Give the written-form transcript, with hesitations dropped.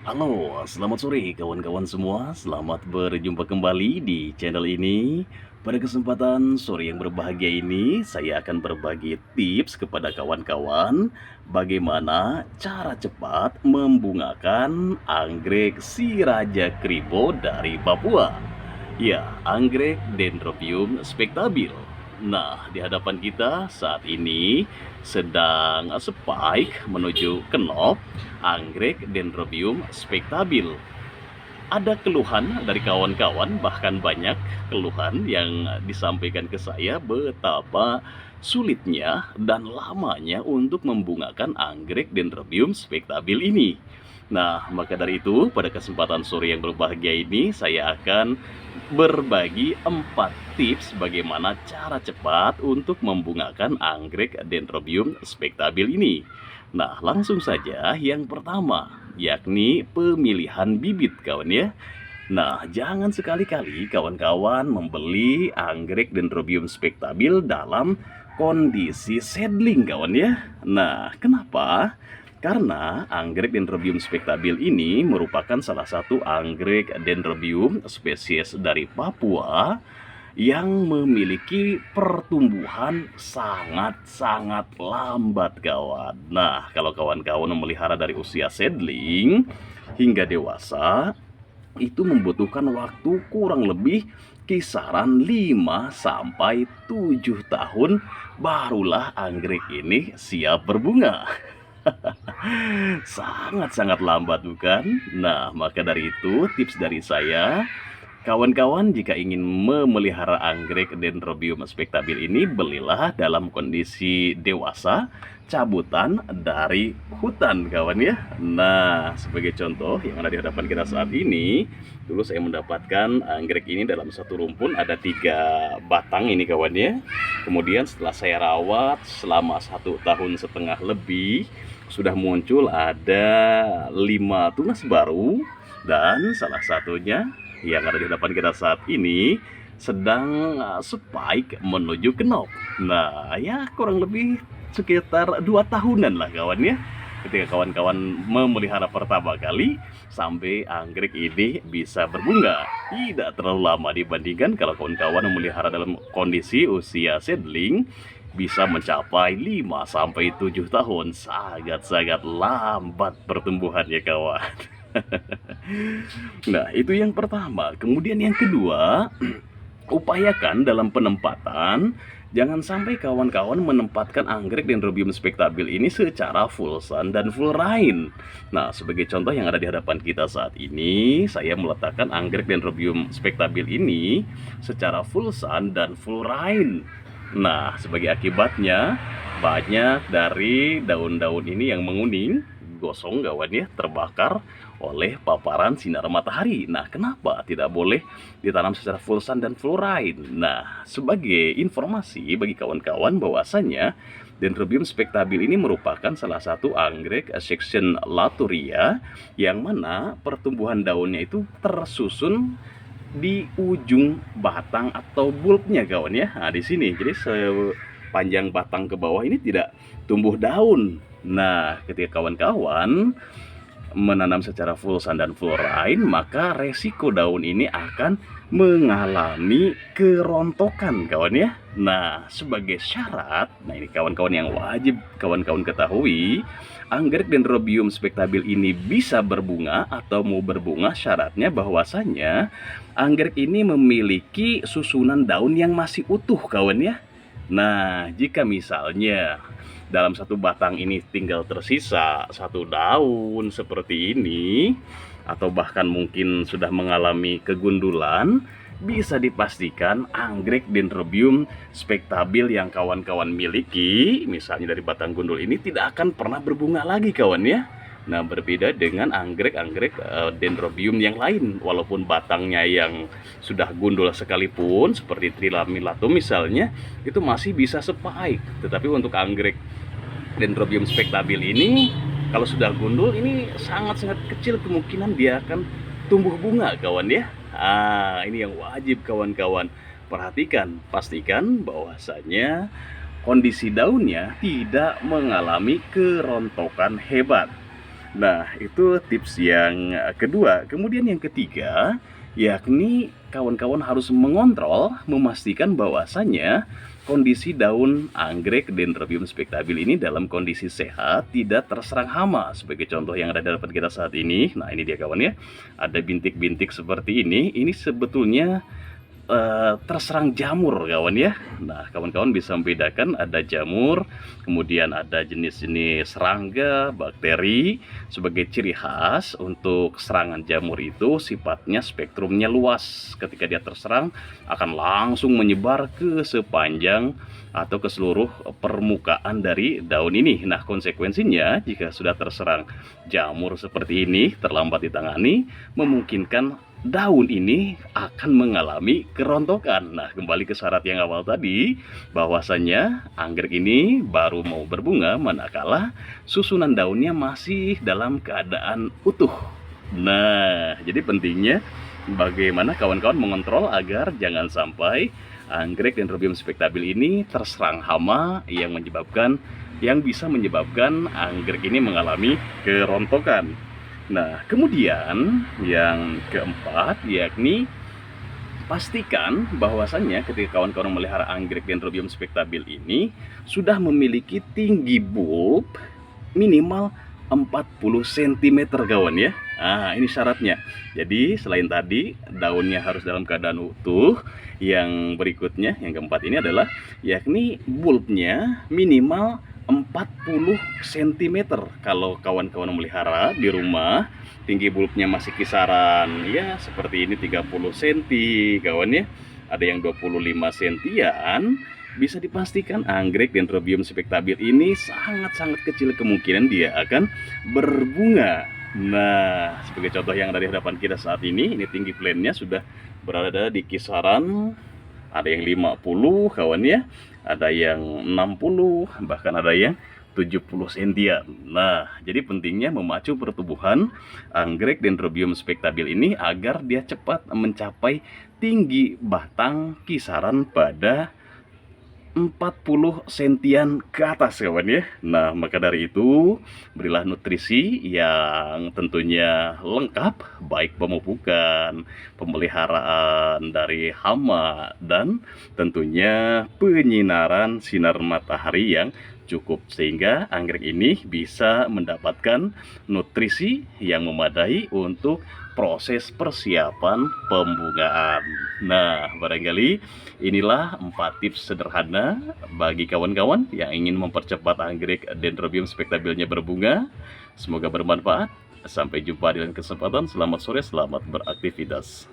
Halo, selamat sore kawan-kawan semua. Selamat berjumpa kembali di channel ini. Pada kesempatan sore yang berbahagia ini, saya akan berbagi tips kepada kawan-kawan bagaimana cara cepat membungakan anggrek si Raja Kribo dari Papua. Ya, anggrek Dendrobium spectabil. Nah, di hadapan kita saat ini sedang spike menuju kenop anggrek Dendrobium spectabil. Ada keluhan dari kawan-kawan, bahkan banyak keluhan yang disampaikan ke saya betapa sulitnya dan lamanya untuk membungakan anggrek Dendrobium spectabil ini. Nah, maka dari itu, pada kesempatan sore yang berbahagia ini, saya akan berbagi 4 tips bagaimana cara cepat untuk membungakan anggrek Dendrobium spectabil ini. Nah, langsung saja yang pertama, yakni pemilihan bibit kawan ya. Nah, jangan sekali-kali kawan-kawan membeli anggrek Dendrobium spectabil dalam kondisi seedling kawan ya. Nah, kenapa? Karena anggrek Dendrobium spectabil ini merupakan salah satu anggrek Dendrobium spesies dari Papua yang memiliki pertumbuhan sangat-sangat lambat kawan. Nah, kalau kawan-kawan memelihara dari usia seedling hingga dewasa, itu membutuhkan waktu kurang lebih kisaran 5 sampai 7 tahun barulah anggrek ini siap berbunga. Sangat-sangat lambat bukan? Nah, maka dari itu tips dari saya, kawan-kawan jika ingin memelihara anggrek Dendrobium spectabil ini, belilah dalam kondisi dewasa, cabutan dari hutan kawan ya. Nah, sebagai contoh yang ada di hadapan kita saat ini, dulu saya mendapatkan anggrek ini dalam satu rumpun ada 3 batang ini kawan ya. Kemudian setelah saya rawat selama 1,5 tahun lebih, sudah muncul ada 5 tunas baru, dan salah satunya yang ada di hadapan kita saat ini sedang spike menuju kenop. Nah, ya kurang lebih sekitar 2 tahunan lah kawan ya, ketika kawan-kawan memelihara pertama kali sampai anggrek ini bisa berbunga. Tidak terlalu lama dibandingkan kalau kawan-kawan memelihara dalam kondisi usia seedling, bisa mencapai 5 sampai 7 tahun. Sangat-sangat lambat pertumbuhannya kawan. Nah, itu yang pertama. Kemudian yang kedua, upayakan dalam penempatan, jangan sampai kawan-kawan menempatkan anggrek Dendrobium spectabil ini secara full sun dan full rain. Nah, sebagai contoh yang ada di hadapan kita saat ini, saya meletakkan anggrek Dendrobium spectabil ini secara full sun dan full rain. Nah, sebagai akibatnya, banyak dari daun-daun ini yang menguning, gosong kawan ya, terbakar oleh paparan sinar matahari. Nah, kenapa tidak boleh ditanam secara full sun dan full rain? Nah, sebagai informasi bagi kawan-kawan bahwasanya Dendrobium spectabil ini merupakan salah satu anggrek section Laturia yang mana pertumbuhan daunnya itu tersusun di ujung batang atau bulbnya kawan ya. Nah, di sini jadi sepanjang batang ke bawah ini tidak tumbuh daun. Nah, ketika kawan-kawan menanam secara full sun dan full rain, maka resiko daun ini akan mengalami kerontokan kawan ya. Nah, sebagai syarat, nah ini kawan-kawan yang wajib kawan-kawan ketahui, anggrek Dendrobium spectabil ini bisa berbunga atau mau berbunga, syaratnya bahwasanya anggrek ini memiliki susunan daun yang masih utuh kawan ya. Nah, jika misalnya dalam satu batang ini tinggal tersisa satu daun seperti ini, atau bahkan mungkin sudah mengalami kegundulan, bisa dipastikan anggrek Dendrobium spectabil yang kawan-kawan miliki, misalnya dari batang gundul ini, tidak akan pernah berbunga lagi kawan ya. Nah, berbeda dengan anggrek-anggrek Dendrobium yang lain, walaupun batangnya yang sudah gundul sekalipun, seperti Trilamillatum misalnya, itu masih bisa spike. Tetapi untuk anggrek Dendrobium spectabil ini, kalau sudah gundul, ini sangat-sangat kecil kemungkinan dia akan tumbuh bunga kawan ya. Ini yang wajib kawan-kawan perhatikan. Pastikan bahwasanya kondisi daunnya tidak mengalami kerontokan hebat. Nah, itu tips yang kedua. Kemudian yang ketiga, yakni kawan-kawan harus mengontrol, memastikan bahwasannya kondisi daun anggrek Dendrobium spectabile ini dalam kondisi sehat, tidak terserang hama. Sebagai contoh yang ada di depan kita saat ini, nah ini dia kawan ya, ada bintik-bintik seperti ini sebetulnya terserang jamur kawan ya. Nah, kawan-kawan bisa membedakan ada jamur, kemudian ada jenis-jenis serangga, bakteri. Sebagai ciri khas untuk serangan jamur itu sifatnya spektrumnya luas. Ketika dia terserang akan langsung menyebar ke sepanjang atau ke seluruh permukaan dari daun ini. Nah, konsekuensinya jika sudah terserang jamur seperti ini terlambat ditangani, memungkinkan daun ini akan mengalami kerontokan. Nah, kembali ke syarat yang awal tadi, bahwasanya anggrek ini baru mau berbunga manakala susunan daunnya masih dalam keadaan utuh. Nah, jadi pentingnya bagaimana kawan-kawan mengontrol agar jangan sampai anggrek Dendrobium spectabile ini terserang hama yang bisa menyebabkan anggrek ini mengalami kerontokan. Nah, kemudian yang keempat yakni pastikan bahwasannya ketika kawan-kawan memelihara anggrek Dendrobium spectabile ini sudah memiliki tinggi bulb minimal 40 cm kawan ya. Nah, ini syaratnya. Jadi selain tadi daunnya harus dalam keadaan utuh, yang berikutnya yang keempat ini adalah yakni bulbnya minimal 40 cm. Kalau kawan-kawan memelihara di rumah, tinggi bulbnya masih kisaran ya seperti ini 30 cm kawan ya. Ada yang 25 sentian, bisa dipastikan anggrek Dendrobium spectabile ini sangat-sangat kecil kemungkinan dia akan berbunga. Nah, sebagai contoh yang ada di hadapan kita saat ini tinggi plannya sudah berada di kisaran ada yang 50 kawan ya, ada yang 60, bahkan ada yang 70 sentian. Nah, jadi pentingnya memacu pertumbuhan anggrek Dendrobium spectabile ini agar dia cepat mencapai tinggi batang kisaran pada 40 sentian ke atas kawan ya. Nah, maka dari itu berilah nutrisi yang tentunya lengkap, baik pemupukan, pemeliharaan dari hama, dan tentunya penyinaran sinar matahari yang cukup sehingga anggrek ini bisa mendapatkan nutrisi yang memadai untuk proses persiapan pembungaan. Nah, barangkali inilah 4 tips sederhana bagi kawan-kawan yang ingin mempercepat anggrek Dendrobium spectabile-nya berbunga. Semoga bermanfaat. Sampai jumpa di lain kesempatan. Selamat sore, selamat beraktivitas.